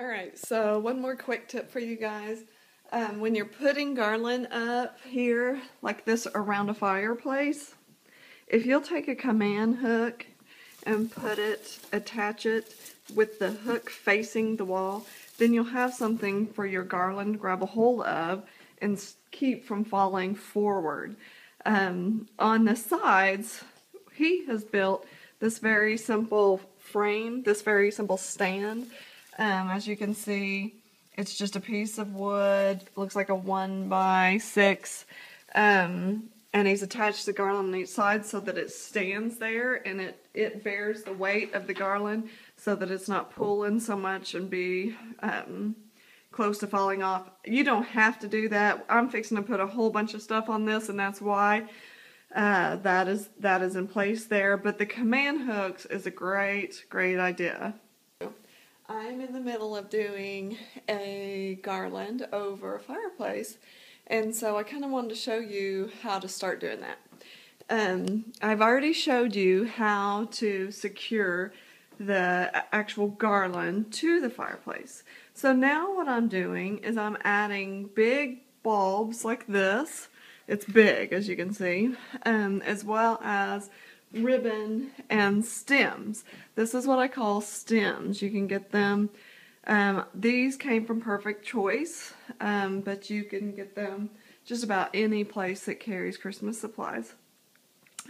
Alright, so one more quick tip for you guys. When you're putting garland up here, like this around a fireplace, if you'll take a command hook and attach it with the hook facing the wall, then you'll have something for your garland to grab a hold of and keep from falling forward. On the sides, he has built this very simple frame, this very simple stand. As you can see, it's just a piece of wood, looks like a 1x6, and he's attached the garland on each side so that it stands there and it bears the weight of the garland so that it's not pulling so much and be close to falling off. You don't have to do that. I'm fixing to put a whole bunch of stuff on this, and that's why that is in place there. But the command hooks is a great idea. I'm in the middle of doing a garland over a fireplace, and so I kind of wanted to show you how to start doing that. I've already showed you how to secure the actual garland to the fireplace. So now what I'm doing is I'm adding big bulbs like this. It's big, as you can see, as well as ribbon and stems. This is what I call stems. You can get them, these came from Perfect Choice, but you can get them just about any place that carries Christmas supplies.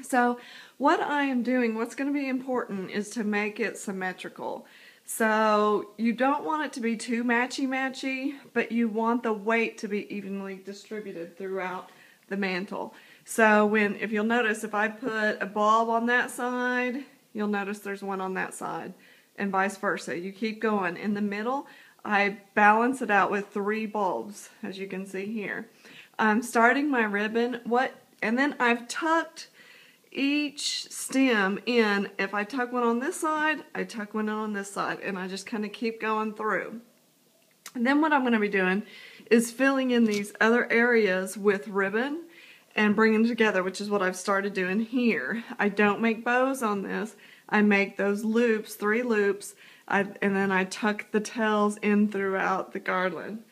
So what I am doing, what's going to be important is to make it symmetrical. So you don't want it to be too matchy-matchy, but you want the weight to be evenly distributed throughout the mantle. So if you'll notice, if I put a bulb on that side, you'll notice there's one on that side, and vice versa. You keep going. In the middle, I balance it out with 3 bulbs, as you can see here. I'm starting my ribbon, and then I've tucked each stem in. If I tuck one on this side, I tuck one on this side, and I just kind of keep going through. And then what I'm going to be doing is filling in these other areas with ribbon and bringing them together, which is what I've started doing here. I don't make bows on this. I make those loops, 3 loops, and then I tuck the tails in throughout the garland.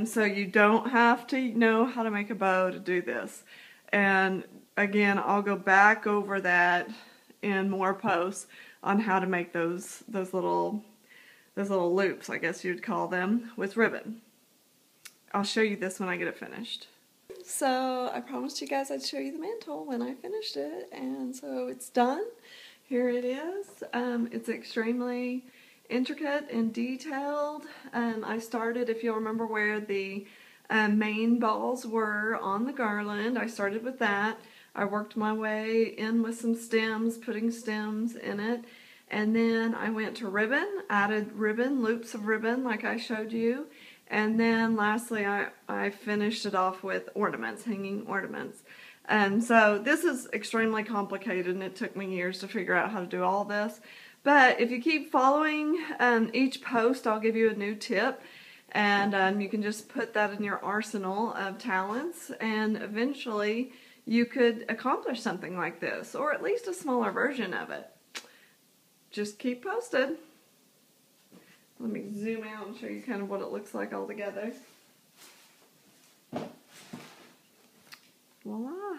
So you don't have to know how to make a bow to do this. And again, I'll go back over that in more posts on how to make those little loops, I guess you'd call them, with ribbon. I'll show you this when I get it finished. So I promised you guys I'd show you the mantle when I finished it, and so it's done. Here it is. It's extremely intricate and detailed. I started, if you'll remember where the main balls were on the garland, I started with that. I worked my way in with some stems, putting stems in it, and then I went to ribbon, added ribbon, loops of ribbon like I showed you. And then lastly, I finished it off with ornaments, hanging ornaments. So this is extremely complicated, and it took me years to figure out how to do all this. But if you keep following each post, I'll give you a new tip. And you can just put that in your arsenal of talents, and eventually you could accomplish something like this, or at least a smaller version of it. Just keep posted. Let me zoom out and show you kind of what it looks like all together. Voila!